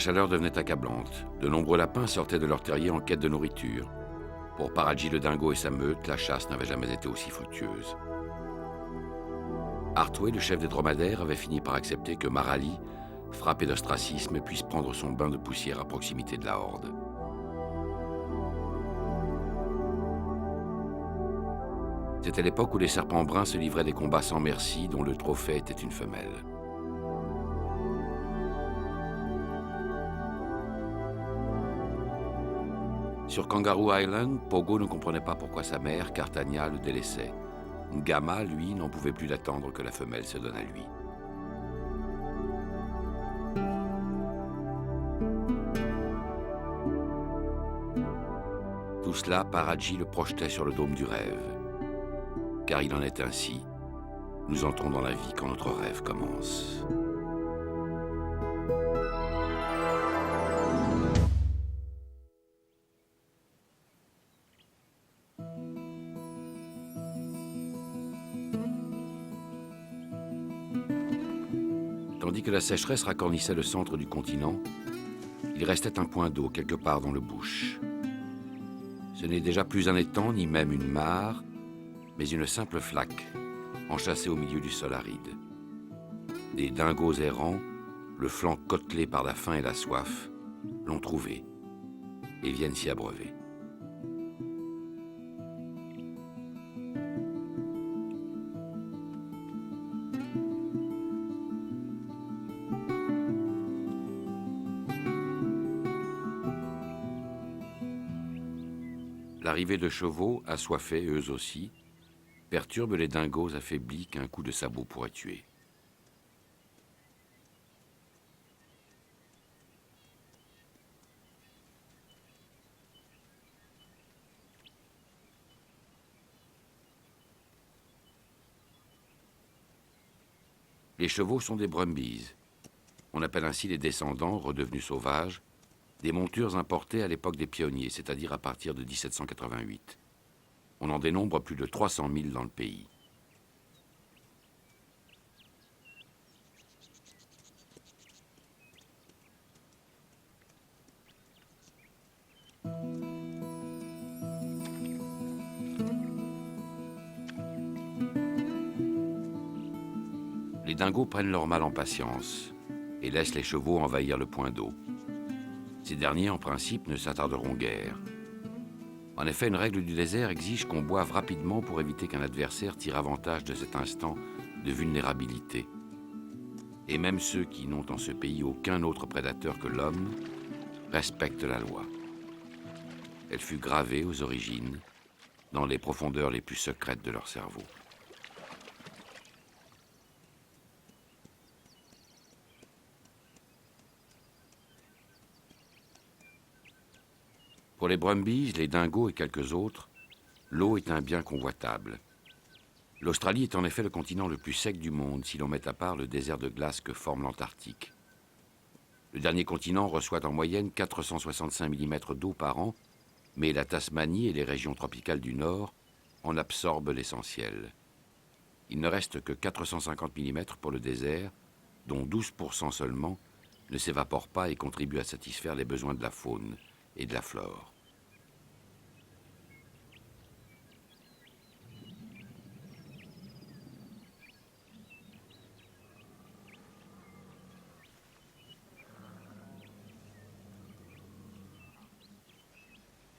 chaleur devenait accablante. De nombreux lapins sortaient de leur terrier en quête de nourriture. Pour Paraji le dingo et sa meute, la chasse n'avait jamais été aussi fructueuse. Artway, le chef des dromadaires, avait fini par accepter que Marali, frappé d'ostracisme, puisse prendre son bain de poussière à proximité de la horde. C'était l'époque où les serpents bruns se livraient des combats sans merci, dont le trophée était une femelle. Sur Kangaroo Island, Pogo ne comprenait pas pourquoi sa mère, Cartania, le délaissait. Ngama, lui, n'en pouvait plus d'attendre que la femelle se donne à lui. Tout cela, Paraji le projetait sur le dôme du rêve. Car il en est ainsi. Nous entrons dans la vie quand notre rêve commence. Tandis que la sécheresse racornissait le centre du continent, il restait un point d'eau quelque part dans le bush. Ce n'est déjà plus un étang, ni même une mare, mais une simple flaque, enchâssée au milieu du sol aride. Des dingos errants, le flanc côtelé par la faim et la soif, l'ont trouvé et viennent s'y abreuver. L'arrivée de chevaux, assoiffés eux aussi, perturbe les dingos affaiblis qu'un coup de sabot pourrait tuer. Les chevaux sont des brumbies. On appelle ainsi les descendants, redevenus sauvages, des montures importées à l'époque des pionniers, c'est-à-dire à partir de 1788. On en dénombre plus de 300 000 dans le pays. Les dingos prennent leur mal en patience et laissent les chevaux envahir le point d'eau. Ces derniers, en principe, ne s'attarderont guère. En effet, une règle du désert exige qu'on boive rapidement pour éviter qu'un adversaire tire avantage de cet instant de vulnérabilité. Et même ceux qui n'ont en ce pays aucun autre prédateur que l'homme respectent la loi. Elle fut gravée aux origines, dans les profondeurs les plus secrètes de leur cerveau. Pour les brumbies, les dingos et quelques autres, l'eau est un bien convoitable. L'Australie est en effet le continent le plus sec du monde si l'on met à part le désert de glace que forme l'Antarctique. Le dernier continent reçoit en moyenne 465 mm d'eau par an, mais la Tasmanie et les régions tropicales du Nord en absorbent l'essentiel. Il ne reste que 450 mm pour le désert, dont 12% seulement ne s'évapore pas et contribue à satisfaire les besoins de la faune et de la flore.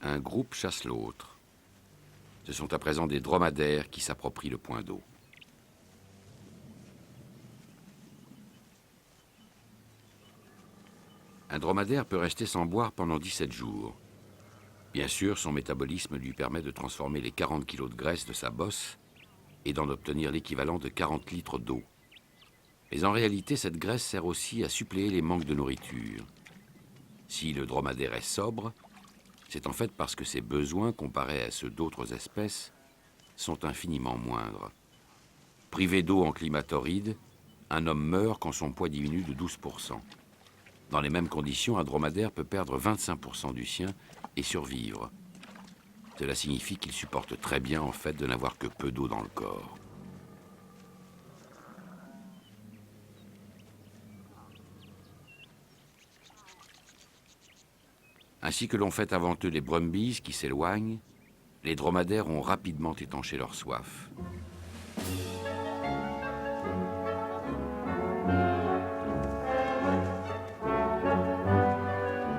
Un groupe chasse l'autre. Ce sont à présent des dromadaires qui s'approprient le point d'eau. Un dromadaire peut rester sans boire pendant 17 jours. Bien sûr, son métabolisme lui permet de transformer les 40 kilos de graisse de sa bosse et d'en obtenir l'équivalent de 40 litres d'eau. Mais en réalité, cette graisse sert aussi à suppléer les manques de nourriture. Si le dromadaire est sobre, c'est en fait parce que ses besoins, comparés à ceux d'autres espèces, sont infiniment moindres. Privé d'eau en climat torride, un homme meurt quand son poids diminue de 12%. Dans les mêmes conditions, un dromadaire peut perdre 25% du sien et survivre. Cela signifie qu'il supporte très bien en fait de n'avoir que peu d'eau dans le corps. Ainsi que l'ont fait avant eux les brumbies qui s'éloignent, les dromadaires ont rapidement étanché leur soif.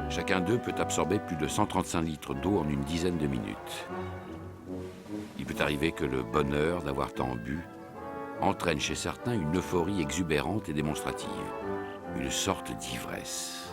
Chacun d'eux peut absorber plus de 135 litres d'eau en une dizaine de minutes. Il peut arriver que le bonheur d'avoir tant bu entraîne chez certains une euphorie exubérante et démonstrative, une sorte d'ivresse.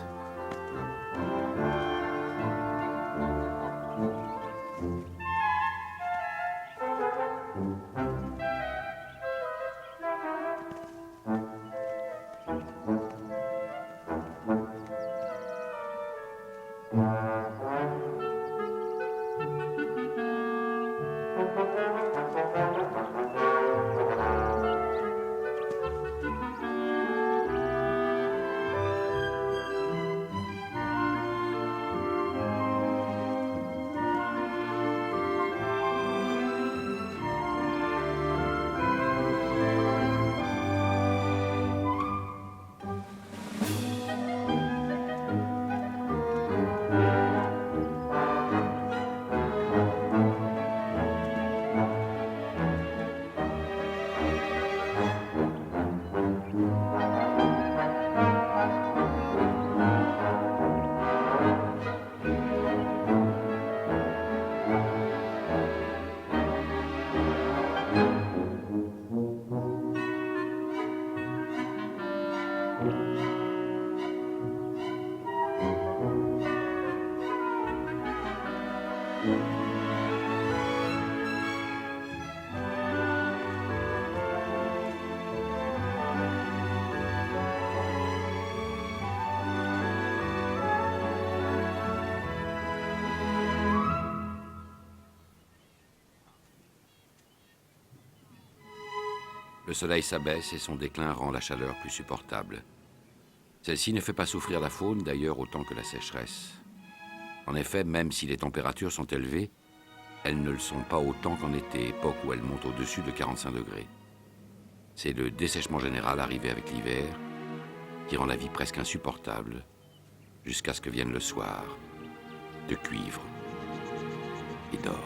Le soleil s'abaisse et son déclin rend la chaleur plus supportable. Celle-ci ne fait pas souffrir la faune d'ailleurs autant que la sécheresse. En effet, même si les températures sont élevées, elles ne le sont pas autant qu'en été, époque où elles montent au-dessus de 45 degrés. C'est le dessèchement général arrivé avec l'hiver qui rend la vie presque insupportable jusqu'à ce que vienne le soir de cuivre et d'or.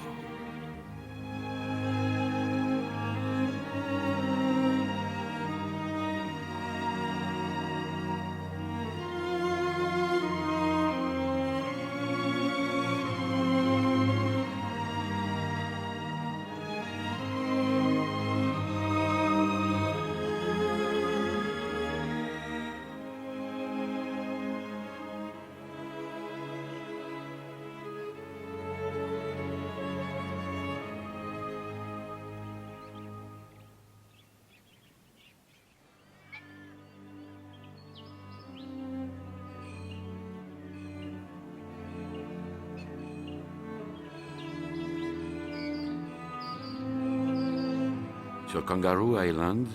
Sur Kangaroo Island,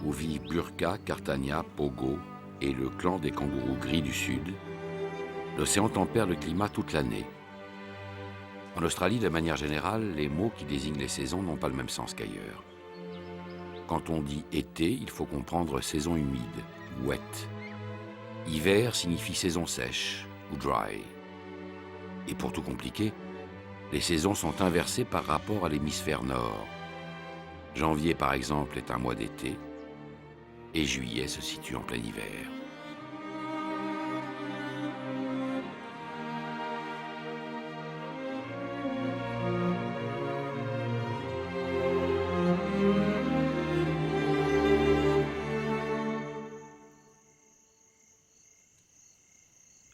où vivent Burqa, Cartagna, Pogo et le clan des kangourous gris du Sud, l'océan tempère le climat toute l'année. En Australie, de manière générale, les mots qui désignent les saisons n'ont pas le même sens qu'ailleurs. Quand on dit été, il faut comprendre saison humide, wet. Hiver signifie saison sèche, ou dry. Et pour tout compliquer, les saisons sont inversées par rapport à l'hémisphère nord. Janvier, par exemple, est un mois d'été, et juillet se situe en plein hiver.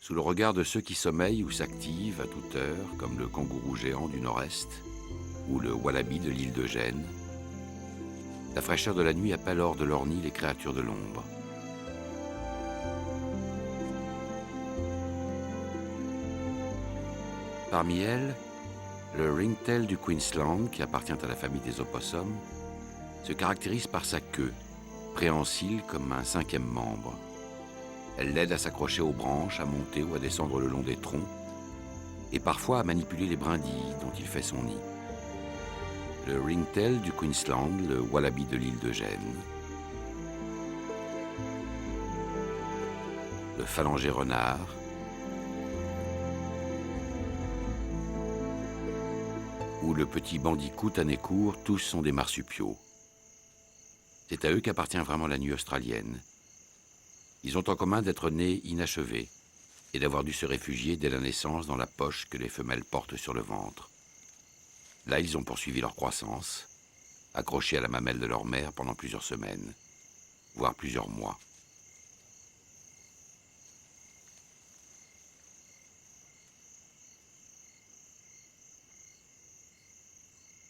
Sous le regard de ceux qui sommeillent ou s'activent à toute heure, comme le kangourou géant du nord-est ou le wallaby de l'île de Gênes, la fraîcheur de la nuit appelle hors de leur nid les créatures de l'ombre. Parmi elles, le ringtail du Queensland, qui appartient à la famille des opossums, se caractérise par sa queue, préhensile comme un cinquième membre. Elle l'aide à s'accrocher aux branches, à monter ou à descendre le long des troncs, et parfois à manipuler les brindilles dont il fait son nid. Le ringtail du Queensland, le wallaby de l'île de Gênes, le phalangé renard, ou le petit bandicoot à nez court, tous sont des marsupiaux. C'est à eux qu'appartient vraiment la nuit australienne. Ils ont en commun d'être nés inachevés et d'avoir dû se réfugier dès la naissance dans la poche que les femelles portent sur le ventre. Là, ils ont poursuivi leur croissance, accrochés à la mamelle de leur mère pendant plusieurs semaines, voire plusieurs mois.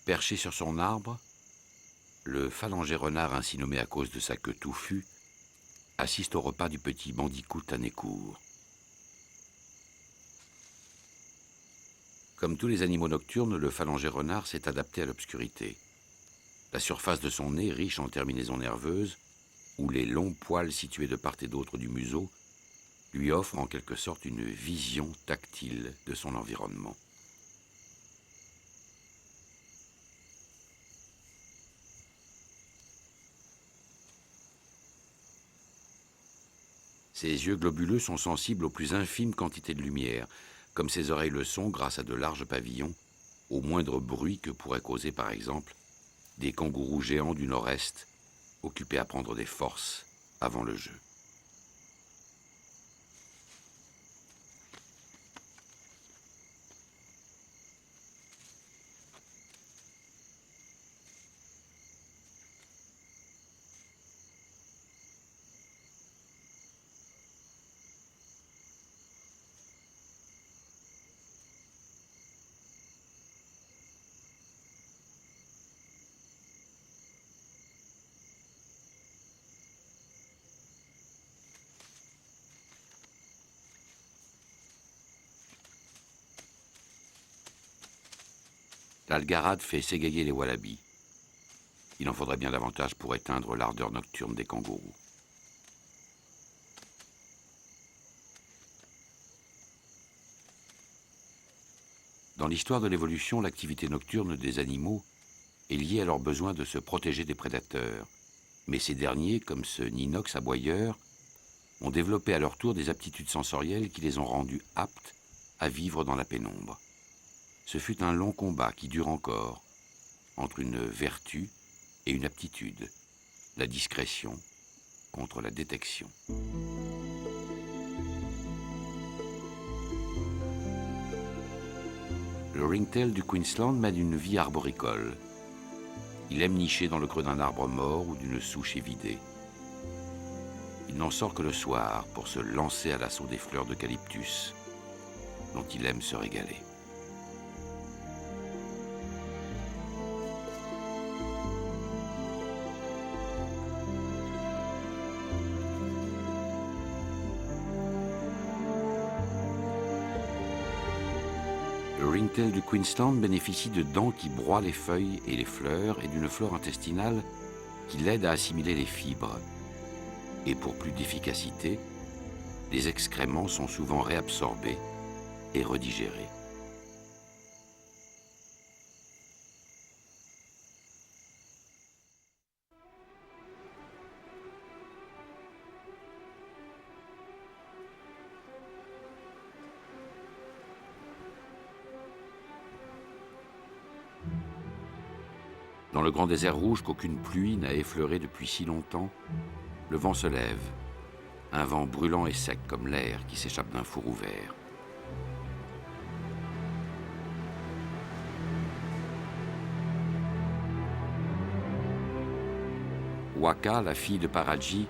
Perché sur son arbre, le phalangé renard ainsi nommé à cause de sa queue touffue assiste au repas du petit bandicoot à nez court. Comme tous les animaux nocturnes, le phalangé renard s'est adapté à l'obscurité. La surface de son nez, riche en terminaisons nerveuses, ou les longs poils situés de part et d'autre du museau, lui offrent en quelque sorte une vision tactile de son environnement. Ses yeux globuleux sont sensibles aux plus infimes quantités de lumière, comme ses oreilles le sont grâce à de larges pavillons, au moindre bruit que pourraient causer par exemple des kangourous géants du nord-est, occupés à prendre des forces avant le jeu. L'algarade fait s'égayer les wallabies. Il en faudrait bien davantage pour éteindre l'ardeur nocturne des kangourous. Dans l'histoire de l'évolution, l'activité nocturne des animaux est liée à leur besoin de se protéger des prédateurs. Mais ces derniers, comme ce ninox aboyeur, ont développé à leur tour des aptitudes sensorielles qui les ont rendus aptes à vivre dans la pénombre. Ce fut un long combat qui dure encore, entre une vertu et une aptitude, la discrétion contre la détection. Le ringtail du Queensland mène une vie arboricole. Il aime nicher dans le creux d'un arbre mort ou d'une souche évidée. Il n'en sort que le soir pour se lancer à l'assaut des fleurs d'eucalyptus, dont il aime se régaler. Le ringtail du Queensland bénéficie de dents qui broient les feuilles et les fleurs et d'une flore intestinale qui l'aide à assimiler les fibres. Et pour plus d'efficacité, les excréments sont souvent réabsorbés et redigérés. Dans le grand désert rouge qu'aucune pluie n'a effleuré depuis si longtemps, le vent se lève, un vent brûlant et sec comme l'air qui s'échappe d'un four ouvert. Waka, la fille de Paraji,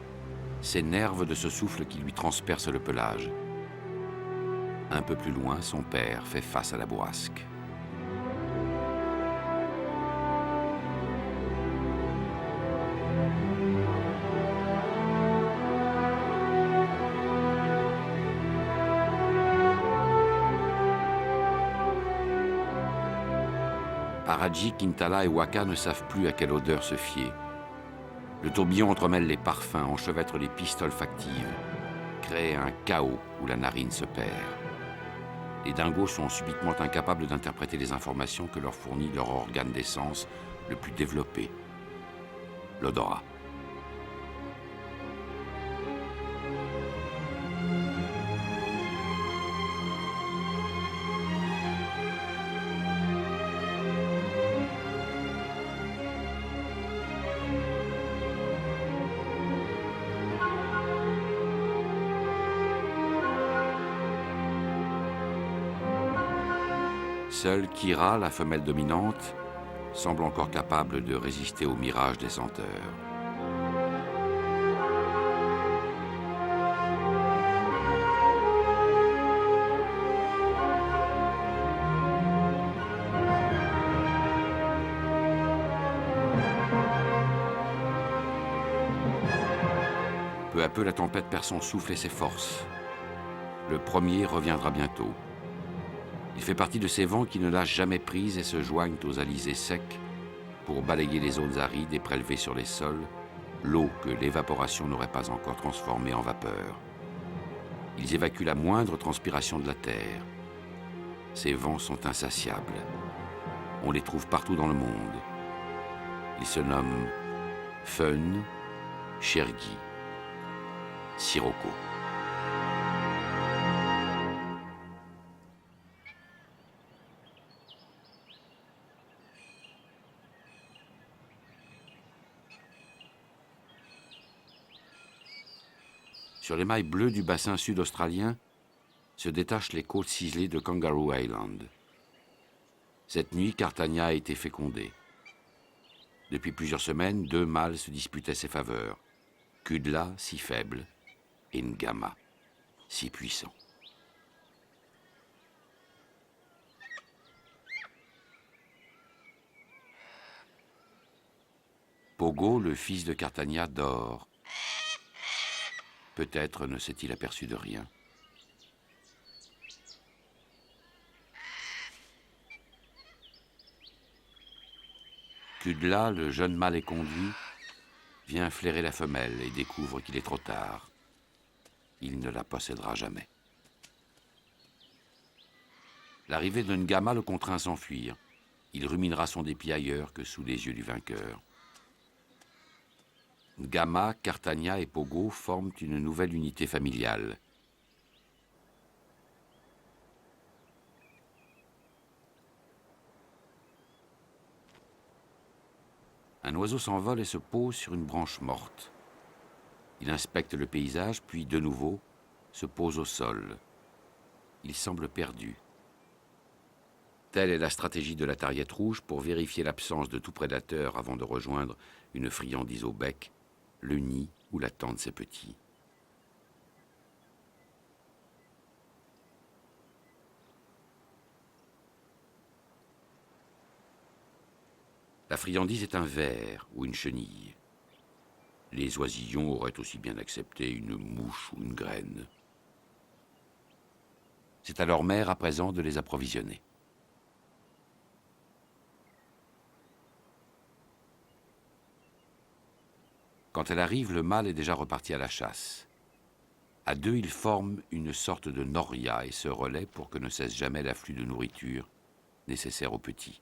s'énerve de ce souffle qui lui transperce le pelage. Un peu plus loin, son père fait face à la bourrasque. Paraji, Kintala et Waka ne savent plus à quelle odeur se fier. Le tourbillon entremêle les parfums, enchevêtre les pistes olfactives, crée un chaos où la narine se perd. Les dingos sont subitement incapables d'interpréter les informations que leur fournit leur organe d'essence le plus développé, l'odorat. Seule Kira, la femelle dominante, semble encore capable de résister au mirage des senteurs. Peu à peu, la tempête perd son souffle et ses forces. Le premier reviendra bientôt. Il fait partie de ces vents qui ne lâchent jamais prise et se joignent aux alizés secs pour balayer les zones arides et prélever sur les sols l'eau que l'évaporation n'aurait pas encore transformée en vapeur. Ils évacuent la moindre transpiration de la terre. Ces vents sont insatiables. On les trouve partout dans le monde. Ils se nomment Fön, Chergi, Sirocco. Sur les mailles bleues du bassin sud-australien se détachent les côtes ciselées de Kangaroo Island. Cette nuit, Cartagna a été fécondée. Depuis plusieurs semaines, 2 mâles se disputaient ses faveurs. Kudla, si faible, et Ngama, si puissant. Pogo, le fils de Cartagna, dort. Peut-être ne s'est-il aperçu de rien. Kudla, le jeune mâle éconduit, vient flairer la femelle et découvre qu'il est trop tard. Il ne la possédera jamais. L'arrivée de Ngama le contraint à s'enfuir. Il ruminera son dépit ailleurs que sous les yeux du vainqueur. Ngama, Cartagna et Pogo forment une nouvelle unité familiale. Un oiseau s'envole et se pose sur une branche morte. Il inspecte le paysage, puis de nouveau se pose au sol. Il semble perdu. Telle est la stratégie de la tariette rouge pour vérifier l'absence de tout prédateur avant de rejoindre une friandise au bec, le nid où l'attendent ses petits. La friandise est un ver ou une chenille. Les oisillons auraient aussi bien accepté une mouche ou une graine. C'est à leur mère à présent de les approvisionner. Quand elle arrive, le mâle est déjà reparti à la chasse. À 2, ils forment une sorte de noria et se relaient pour que ne cesse jamais l'afflux de nourriture nécessaire aux petits.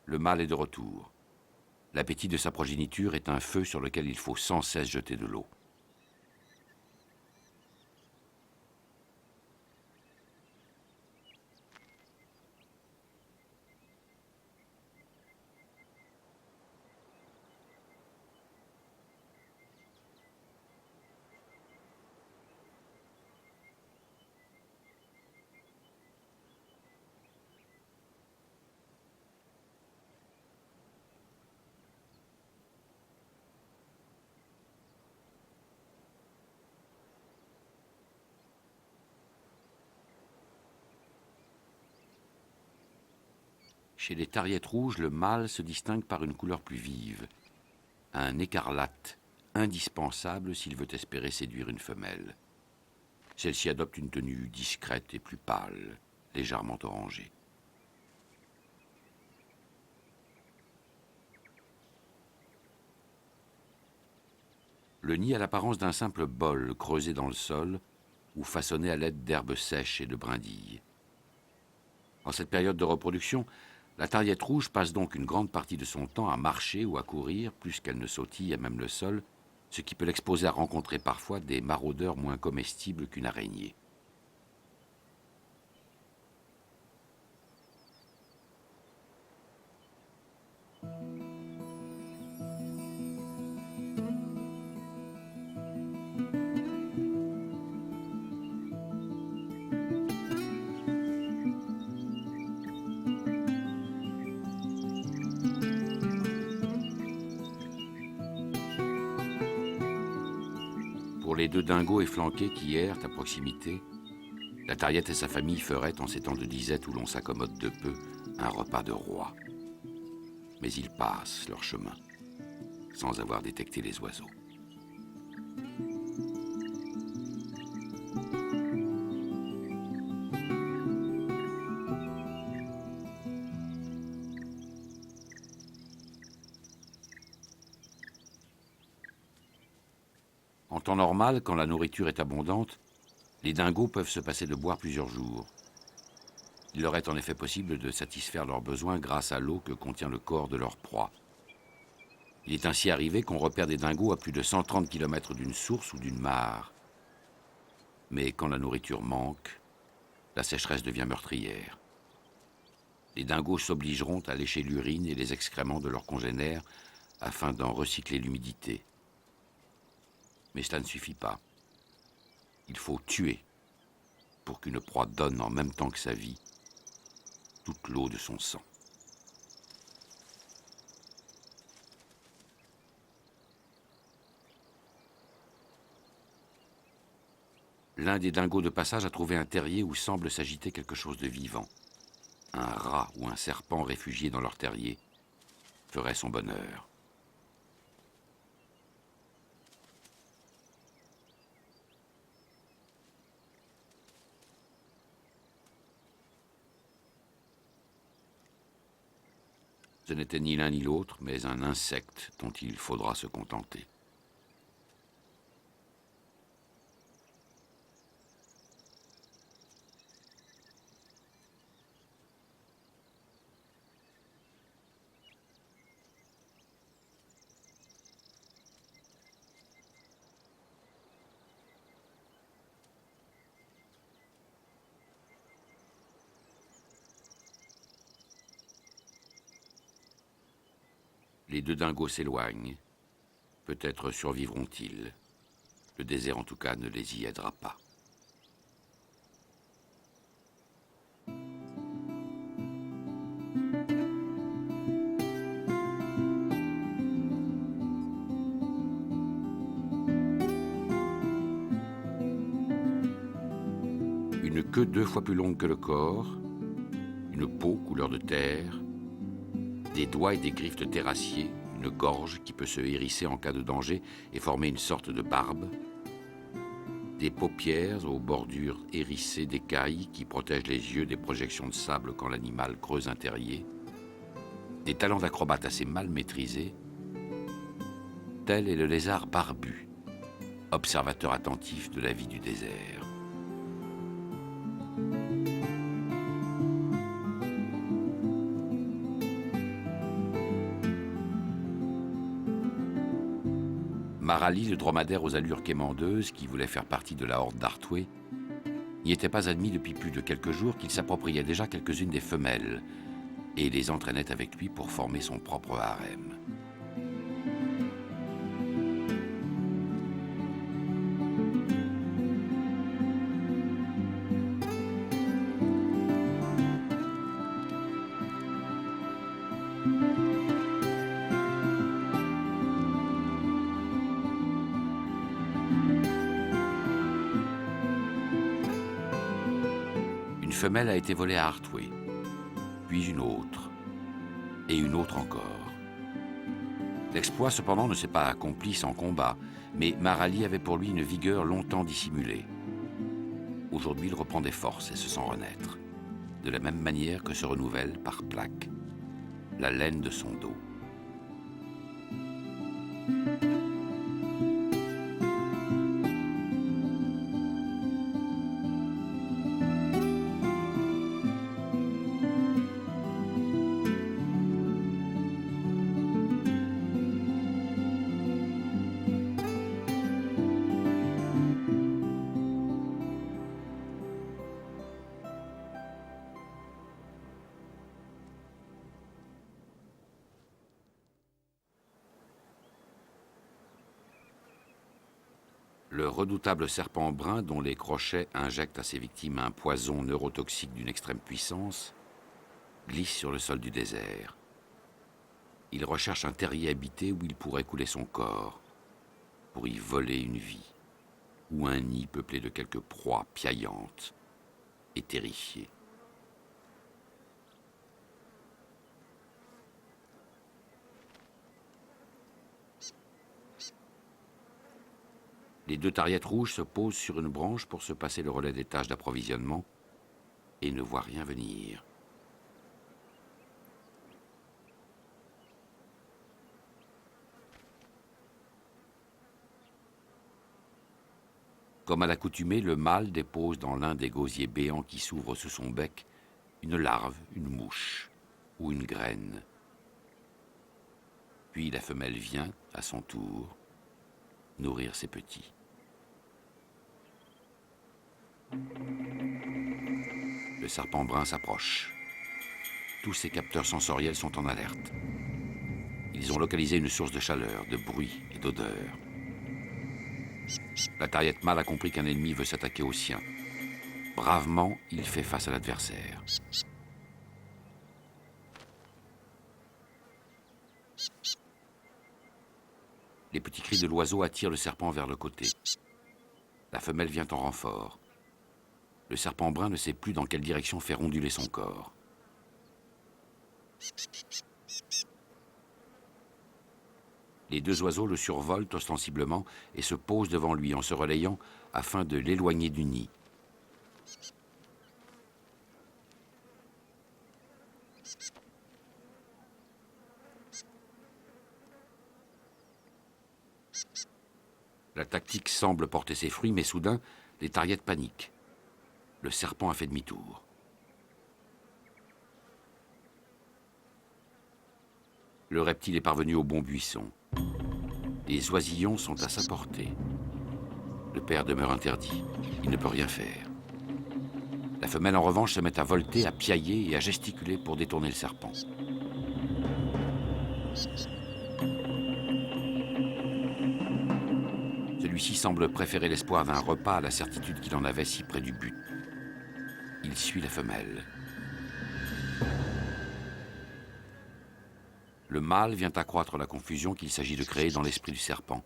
Le mâle est de retour. L'appétit de sa progéniture est un feu sur lequel il faut sans cesse jeter de l'eau. Chez les tariettes rouges, le mâle se distingue par une couleur plus vive, un écarlate indispensable s'il veut espérer séduire une femelle. Celle-ci adopte une tenue discrète et plus pâle, légèrement orangée. Le nid a l'apparence d'un simple bol creusé dans le sol ou façonné à l'aide d'herbes sèches et de brindilles. En cette période de reproduction, la tariette rouge passe donc une grande partie de son temps à marcher ou à courir, plus qu'elle ne sautille à même le sol, ce qui peut l'exposer à rencontrer parfois des maraudeurs moins comestibles qu'une araignée. Pour les 2 dingos efflanqués qui errent à proximité, la Tariette et sa famille feraient, en ces temps de disette où l'on s'accommode de peu, un repas de roi. Mais ils passent leur chemin, sans avoir détecté les oiseaux. En temps normal, quand la nourriture est abondante, les dingos peuvent se passer de boire plusieurs jours. Il leur est en effet possible de satisfaire leurs besoins grâce à l'eau que contient le corps de leur proie. Il est ainsi arrivé qu'on repère des dingos à plus de 130 km d'une source ou d'une mare. Mais quand la nourriture manque, la sécheresse devient meurtrière. Les dingos s'obligeront à lécher l'urine et les excréments de leurs congénères afin d'en recycler l'humidité. Mais cela ne suffit pas. Il faut tuer pour qu'une proie donne en même temps que sa vie toute l'eau de son sang. L'un des dingos de passage a trouvé un terrier où semble s'agiter quelque chose de vivant. Un rat ou un serpent réfugié dans leur terrier ferait son bonheur. Ce n'était ni l'un ni l'autre, mais un insecte dont il faudra se contenter. Les 2 dingos s'éloignent. Peut-être survivront-ils. Le désert, en tout cas, ne les y aidera pas. Une queue 2 fois plus longue que le corps, une peau couleur de terre, des doigts et des griffes de terrassier, une gorge qui peut se hérisser en cas de danger et former une sorte de barbe, des paupières aux bordures hérissées d'écailles qui protègent les yeux des projections de sable quand l'animal creuse un terrier, des talents d'acrobate assez mal maîtrisés. Tel est le lézard barbu, observateur attentif de la vie du désert. Marali, le dromadaire aux allures quémandeuses, qui voulait faire partie de la horde d'Artoué, n'y était pas admis depuis plus de quelques jours qu'il s'appropriait déjà quelques-unes des femelles et les entraînait avec lui pour former son propre harem. Une femelle a été volée à Artoué, puis une autre, et une autre encore. L'exploit, cependant, ne s'est pas accompli sans combat, mais Marali avait pour lui une vigueur longtemps dissimulée. Aujourd'hui, il reprend des forces et se sent renaître, de la même manière que se renouvelle, par plaques, la laine de son dos. Le redoutable serpent brun, dont les crochets injectent à ses victimes un poison neurotoxique d'une extrême puissance, glisse sur le sol du désert. Il recherche un terrier habité où il pourrait couler son corps, pour y voler une vie. ou un nid peuplé de quelques proies piaillantes et terrifiées. Les deux tariettes rouges se posent sur une branche pour se passer le relais des tâches d'approvisionnement et ne voient rien venir. Comme à l'accoutumée, le mâle dépose dans l'un des gosiers béants qui s'ouvrent sous son bec une larve, une mouche ou une graine. Puis la femelle vient, à son tour, nourrir ses petits. Le serpent brun s'approche. Tous ses capteurs sensoriels sont en alerte. Ils ont localisé une source de chaleur, de bruit et d'odeur. La tariette mâle a compris qu'un ennemi veut s'attaquer au sien. Bravement, il fait face à l'adversaire. Les petits cris de l'oiseau attirent le serpent vers le côté. La femelle vient en renfort. Le serpent brun ne sait plus dans quelle direction faire onduler son corps. Les deux oiseaux le survolent ostensiblement et se posent devant lui en se relayant afin de l'éloigner du nid. La tactique semble porter ses fruits, mais soudain, les tariettes paniquent. Le serpent a fait demi-tour. Le reptile est parvenu au bon buisson. Les oisillons sont à sa portée. Le père demeure interdit. Il ne peut rien faire. La femelle, en revanche, se met à volter, à piailler et à gesticuler pour détourner le serpent. Celui-ci semble préférer l'espoir d'un repas à la certitude qu'il en avait si près du but. Il suit la femelle. Le mâle vient accroître la confusion qu'il s'agit de créer dans l'esprit du serpent.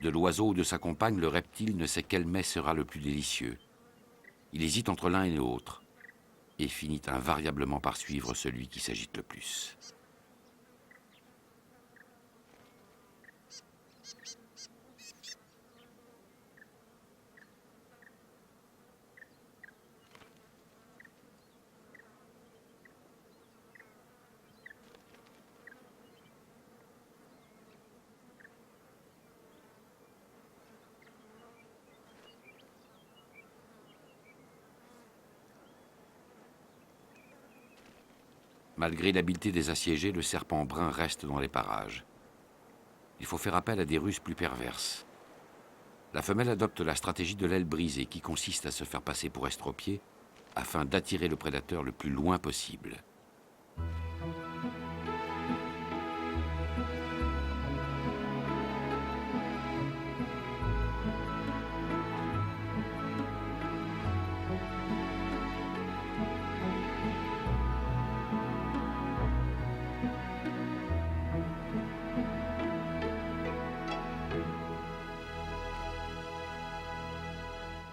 De l'oiseau ou de sa compagne, le reptile ne sait quel mets sera le plus délicieux. Il hésite entre l'un et l'autre et finit invariablement par suivre celui qui s'agite le plus. Malgré l'habileté des assiégés, le serpent brun reste dans les parages. Il faut faire appel à des ruses plus perverses. La femelle adopte la stratégie de l'aile brisée qui consiste à se faire passer pour estropié afin d'attirer le prédateur le plus loin possible.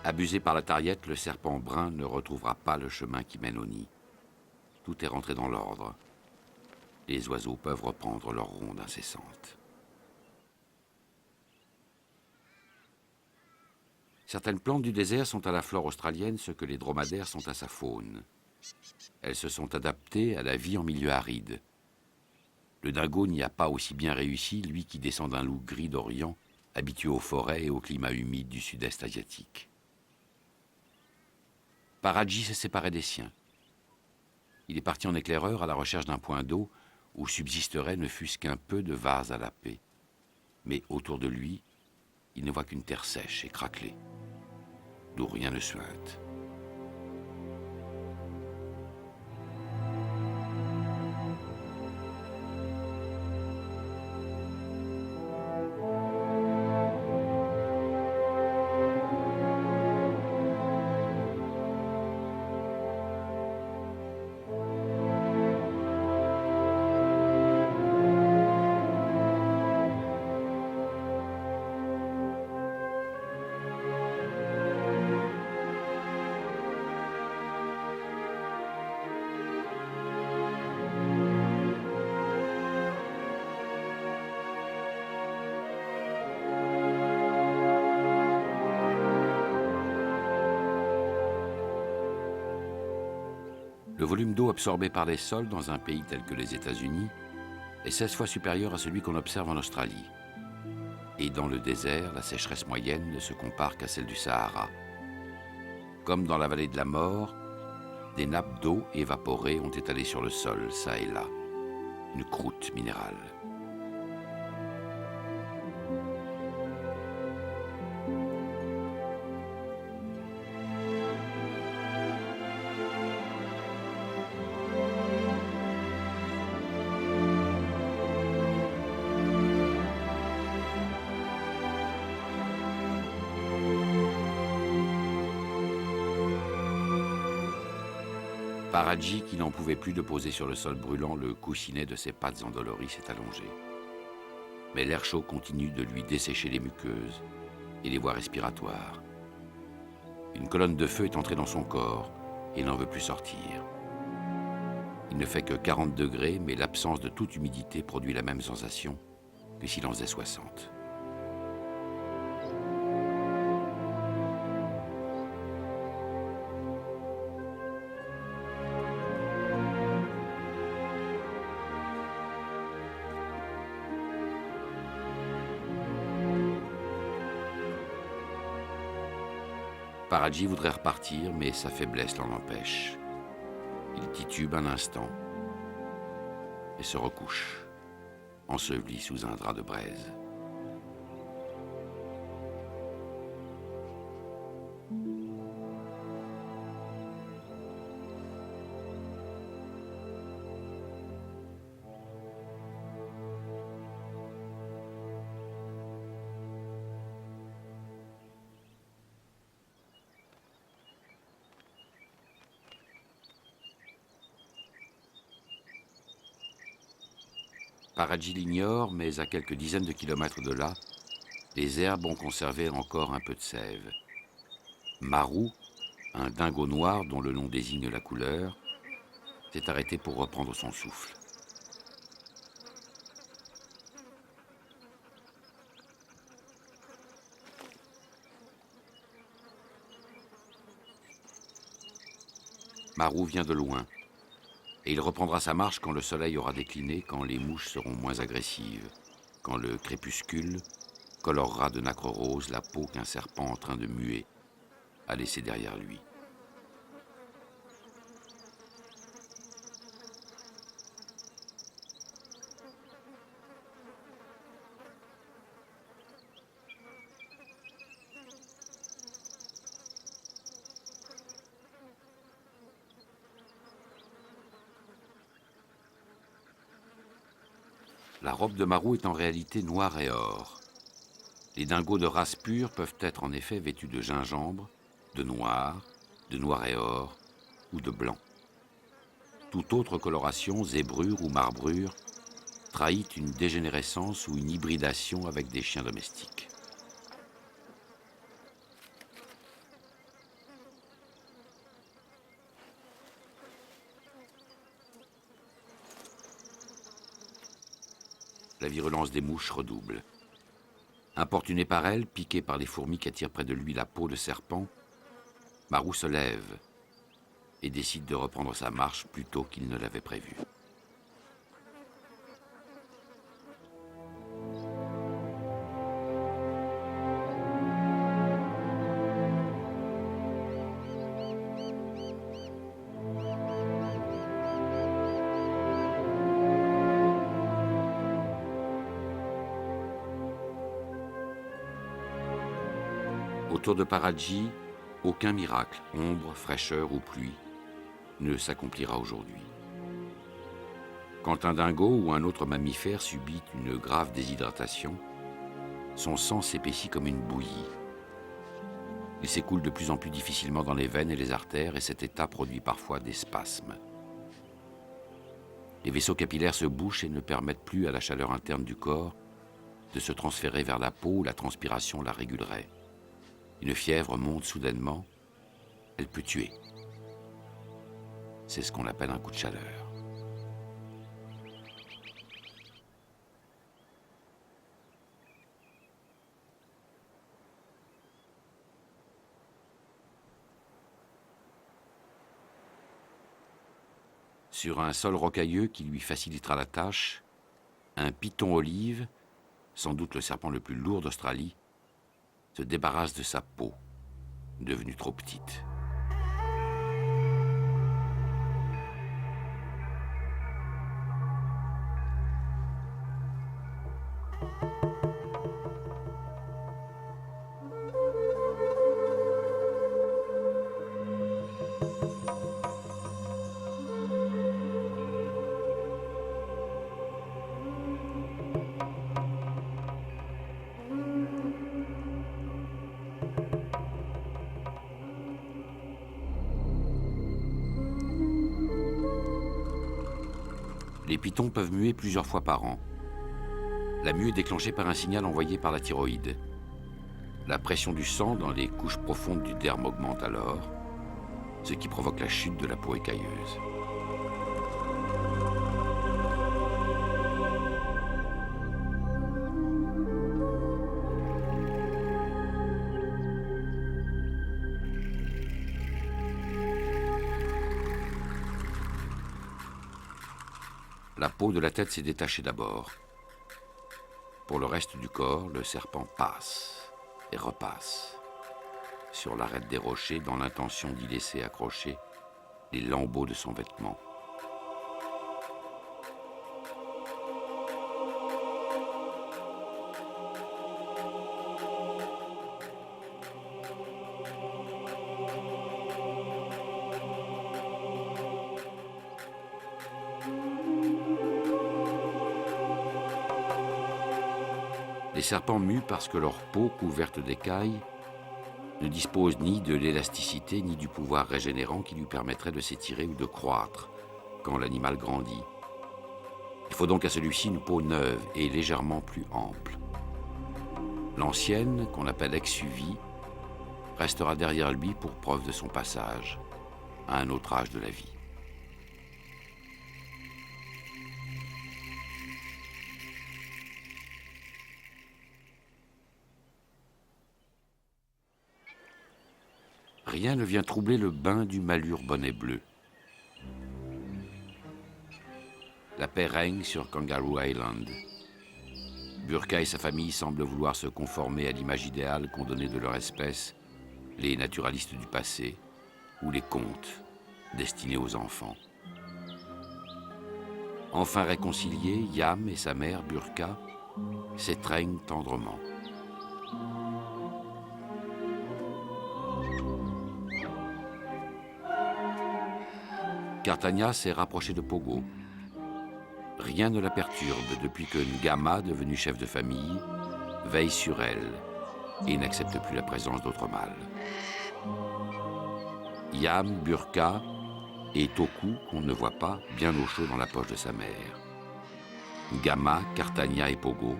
Abusé par la tariette, le serpent brun ne retrouvera pas le chemin qui mène au nid. Tout est rentré dans l'ordre. Les oiseaux peuvent reprendre leur ronde incessante. Certaines plantes du désert sont à la flore australienne ce que les dromadaires sont à sa faune. Elles se sont adaptées à la vie en milieu aride. Le dingo n'y a pas aussi bien réussi, lui qui descend d'un loup gris d'Orient, habitué aux forêts et au climat humide du sud-est asiatique. Paraji s'est séparé des siens. Il est parti en éclaireur à la recherche d'un point d'eau où subsisterait ne fût-ce qu'un peu de vase à la paix. Mais autour de lui, il ne voit qu'une terre sèche et craquelée, d'où rien ne suinte. Le volume d'eau absorbé par les sols dans un pays tel que les États-Unis est 16 fois supérieur à celui qu'on observe en Australie. Et dans le désert, la sécheresse moyenne ne se compare qu'à celle du Sahara. Comme dans la vallée de la mort, des nappes d'eau évaporées ont étalé sur le sol, ça et là, une croûte minérale. Paradji, qui n'en pouvait plus de poser sur le sol brûlant, le coussinet de ses pattes endolories s'est allongé. Mais l'air chaud continue de lui dessécher les muqueuses et les voies respiratoires. Une colonne de feu est entrée dans son corps et il n'en veut plus sortir. Il ne fait que 40 degrés, mais l'absence de toute humidité produit la même sensation que s'il en faisait 60. Paradji voudrait repartir, mais sa faiblesse l'en empêche. Il titube un instant et se recouche, enseveli sous un drap de braise. Paradji l'ignore, mais à quelques dizaines de kilomètres de là, les herbes ont conservé encore un peu de sève. Marou, un dingo noir dont le nom désigne la couleur, s'est arrêté pour reprendre son souffle. Marou vient de loin, et il reprendra sa marche quand le soleil aura décliné, quand les mouches seront moins agressives, quand le crépuscule colorera de nacre rose la peau qu'un serpent en train de muer a laissée derrière lui. La robe de Marou est en réalité noire et or. Les dingos de race pure peuvent être en effet vêtus de gingembre, de noir et or ou de blanc. Toute autre coloration, zébrure ou marbrure, trahit une dégénérescence ou une hybridation avec des chiens domestiques. La virulence des mouches redouble. Importuné par elles, piqué par les fourmis qui attirent près de lui la peau de serpent, Marou se lève et décide de reprendre sa marche plus tôt qu'il ne l'avait prévu. Autour de Paradji, aucun miracle, ombre, fraîcheur ou pluie, ne s'accomplira aujourd'hui. Quand un dingo ou un autre mammifère subit une grave déshydratation, son sang s'épaissit comme une bouillie. Il s'écoule de plus en plus difficilement dans les veines et les artères et cet état produit parfois des spasmes. Les vaisseaux capillaires se bouchent et ne permettent plus à la chaleur interne du corps de se transférer vers la peau où la transpiration la régulerait. Une fièvre monte soudainement, elle peut tuer. C'est ce qu'on appelle un coup de chaleur. Sur un sol rocailleux qui lui facilitera la tâche, un python olive, sans doute le serpent le plus lourd d'Australie, se débarrasse de sa peau, devenue trop petite. Les pythons peuvent muer plusieurs fois par an. La mue est déclenchée par un signal envoyé par la thyroïde. La pression du sang dans les couches profondes du derme augmente alors, ce qui provoque la chute de la peau écailleuse. La peau de la tête s'est détachée d'abord. Pour le reste du corps, le serpent passe et repasse sur l'arête des rochers dans l'intention d'y laisser accrocher les lambeaux de son vêtement. Les serpents muent parce que leur peau, couverte d'écailles, ne dispose ni de l'élasticité ni du pouvoir régénérant qui lui permettrait de s'étirer ou de croître quand l'animal grandit. Il faut donc à celui-ci une peau neuve et légèrement plus ample. L'ancienne, qu'on appelle exuvie, restera derrière lui pour preuve de son passage à un autre âge de la vie. Rien ne vient troubler le bain du malure bonnet bleu. La paix règne sur Kangaroo Island. Burqa et sa famille semblent vouloir se conformer à l'image idéale qu'ont donnée de leur espèce les naturalistes du passé ou les contes destinés aux enfants. Enfin réconciliés, Yam et sa mère, Burqa, s'étreignent tendrement. Cartagna s'est rapprochée de Pogo. Rien ne la perturbe depuis que Ngama, devenu chef de famille, veille sur elle et n'accepte plus la présence d'autres mâles. Yam, Burqa et Toku, qu'on ne voit pas, bien au chaud dans la poche de sa mère. Ngama, Cartagna et Pogo,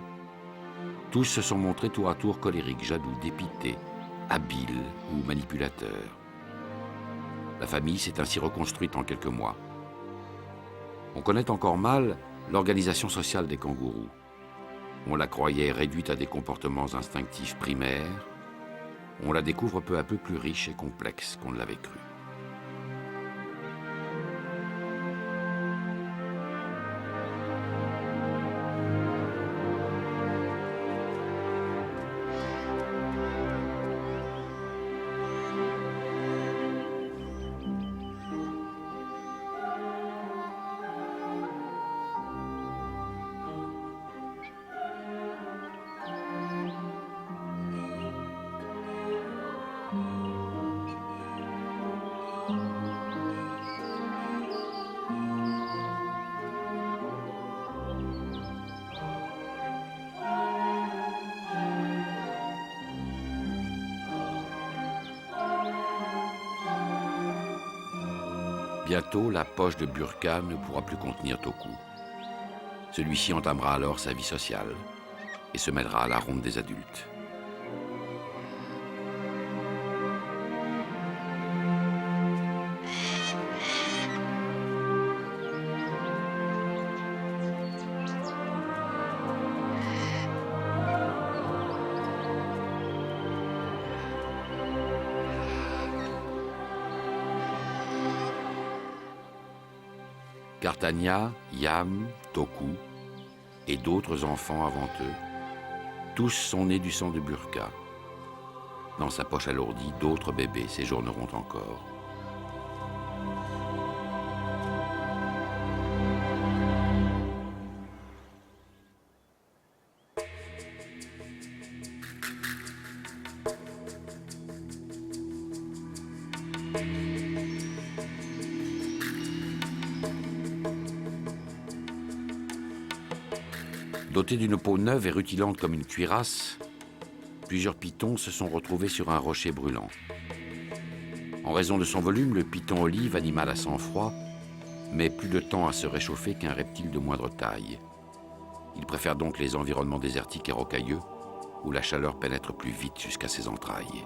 tous se sont montrés tour à tour colériques, jaloux, dépités, habiles ou manipulateurs. La famille s'est ainsi reconstruite en quelques mois. On connaît encore mal l'organisation sociale des kangourous. On la croyait réduite à des comportements instinctifs primaires. On la découvre peu à peu plus riche et complexe qu'on ne l'avait cru. Bientôt, la poche de Burqa ne pourra plus contenir Toku. Celui-ci entamera alors sa vie sociale et se mêlera à la ronde des adultes. Cartania, Yam, Toku et d'autres enfants avant eux, tous sont nés du sang de Burqa. Dans sa poche alourdie, d'autres bébés séjourneront encore. Dotés d'une peau neuve et rutilante comme une cuirasse, plusieurs pitons se sont retrouvés sur un rocher brûlant. En raison de son volume, le python olive, animal à sang froid, met plus de temps à se réchauffer qu'un reptile de moindre taille. Il préfère donc les environnements désertiques et rocailleux, où la chaleur pénètre plus vite jusqu'à ses entrailles.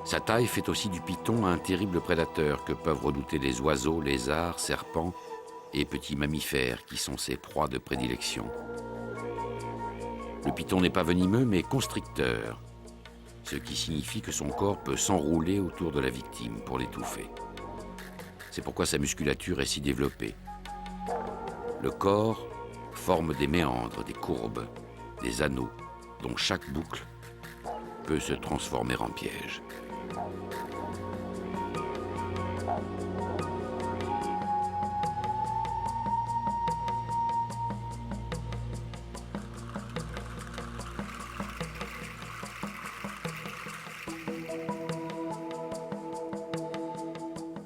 Sa taille fait aussi du python un terrible prédateur que peuvent redouter les oiseaux, lézards, serpents et petits mammifères qui sont ses proies de prédilection. Le python n'est pas venimeux mais constricteur, ce qui signifie que son corps peut s'enrouler autour de la victime pour l'étouffer. C'est pourquoi sa musculature est si développée. Le corps forme des méandres, des courbes, des anneaux, dont chaque boucle peut se transformer en piège.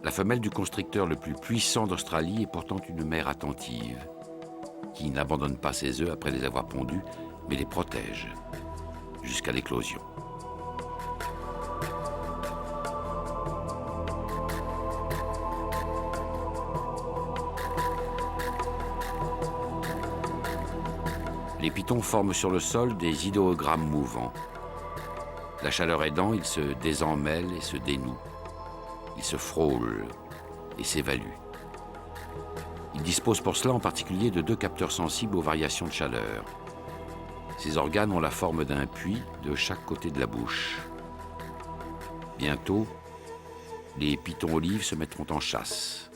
La femelle du constricteur le plus puissant d'Australie est pourtant une mère attentive, qui n'abandonne pas ses œufs après les avoir pondus, mais les protège jusqu'à l'éclosion. Les pitons forment sur le sol des idéogrammes mouvants. La chaleur aidant, ils se désemmêlent et se dénouent. Ils se frôlent et s'évaluent. Ils disposent pour cela en particulier de 2 capteurs sensibles aux variations de chaleur. Ces organes ont la forme d'un puits de chaque côté de la bouche. Bientôt, les pitons olives se mettront en chasse,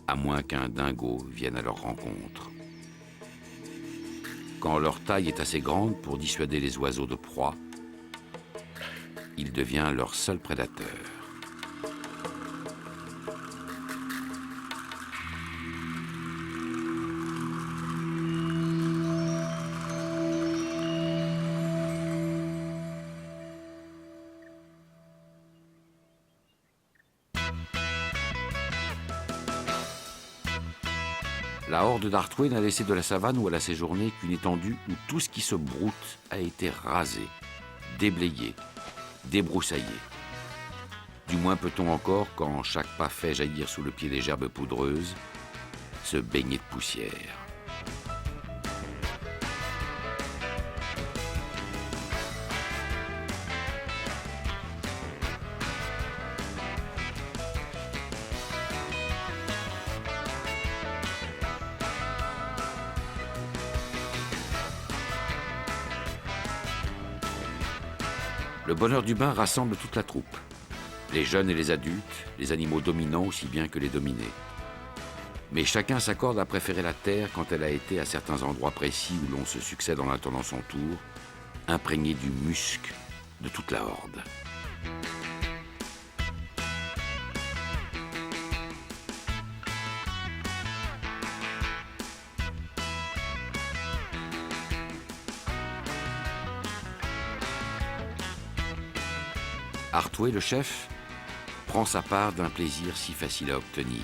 à moins qu'un dingo vienne à leur rencontre. Quand leur taille est assez grande pour dissuader les oiseaux de proie, il devient leur seul prédateur. La horde d'Arthway n'a laissé de la savane où elle a séjourné qu'une étendue où tout ce qui se broute a été rasé, déblayé, débroussaillé. Du moins peut-on encore, quand chaque pas fait jaillir sous le pied des gerbes poudreuses, se baigner de poussière. Le bonheur du bain rassemble toute la troupe, les jeunes et les adultes, les animaux dominants aussi bien que les dominés. Mais chacun s'accorde à préférer la terre quand elle a été à certains endroits précis où l'on se succède en attendant son tour, imprégnée du musc de toute la horde. Arthway, le chef, prend sa part d'un plaisir si facile à obtenir.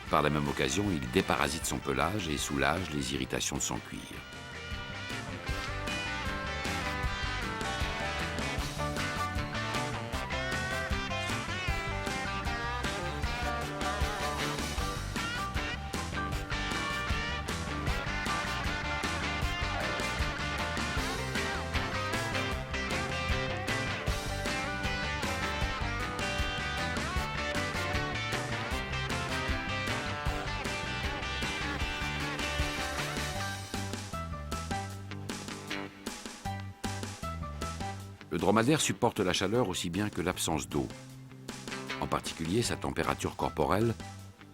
Par la même occasion, il déparasite son pelage et soulage les irritations de son cuir. Le dromadaire supporte la chaleur aussi bien que l'absence d'eau. En particulier, sa température corporelle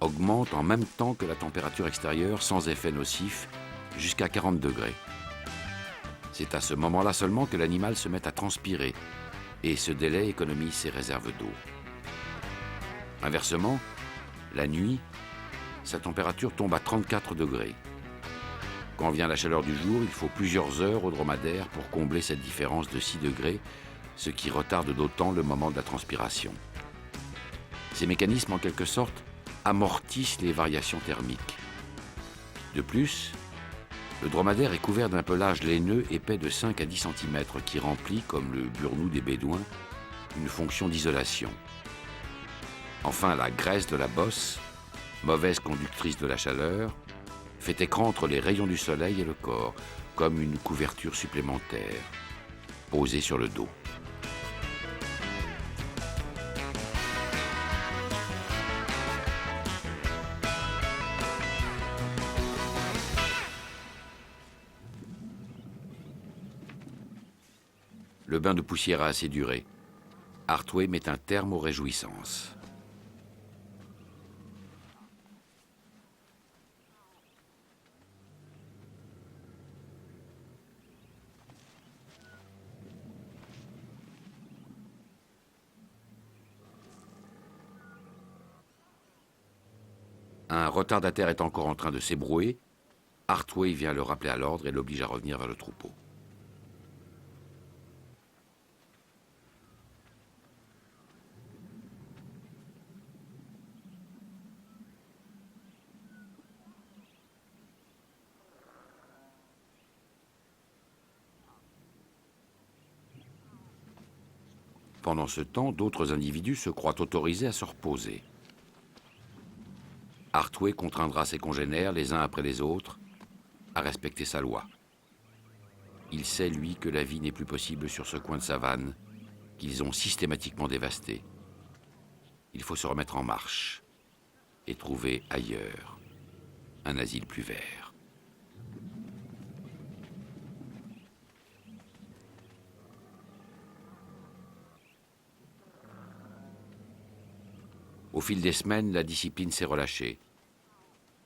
augmente en même temps que la température extérieure sans effet nocif jusqu'à 40 degrés. C'est à ce moment-là seulement que l'animal se met à transpirer et ce délai économise ses réserves d'eau. Inversement, la nuit, sa température tombe à 34 degrés. Quand vient la chaleur du jour, il faut plusieurs heures au dromadaire pour combler cette différence de 6 degrés, ce qui retarde d'autant le moment de la transpiration. Ces mécanismes, en quelque sorte, amortissent les variations thermiques. De plus, le dromadaire est couvert d'un pelage laineux épais de 5 à 10 cm qui remplit, comme le burnous des bédouins, une fonction d'isolation. Enfin, la graisse de la bosse, mauvaise conductrice de la chaleur, fait écran entre les rayons du soleil et le corps, comme une couverture supplémentaire, posée sur le dos. Le bain de poussière a assez duré. Artway met un terme aux réjouissances. Un retardataire est encore en train de s'ébrouer. Artway vient le rappeler à l'ordre et l'oblige à revenir vers le troupeau. Pendant ce temps, d'autres individus se croient autorisés à se reposer. Artway contraindra ses congénères, les uns après les autres, à respecter sa loi. Il sait, lui, que la vie n'est plus possible sur ce coin de savane qu'ils ont systématiquement dévasté. Il faut se remettre en marche et trouver ailleurs un asile plus vert. Au fil des semaines, la discipline s'est relâchée.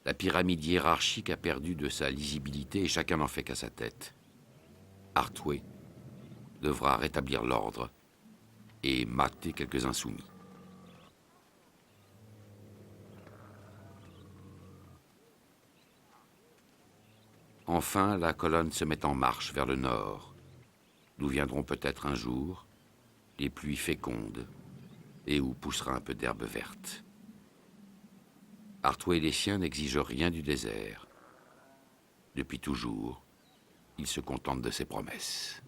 La pyramide hiérarchique a perdu de sa lisibilité et chacun n'en fait qu'à sa tête. Artway devra rétablir l'ordre et mater quelques insoumis. Enfin, la colonne se met en marche vers le nord, d'où viendront peut-être un jour les pluies fécondes et où poussera un peu d'herbe verte. Artway et les siens n'exigent rien du désert. Depuis toujours, ils se contentent de ses promesses.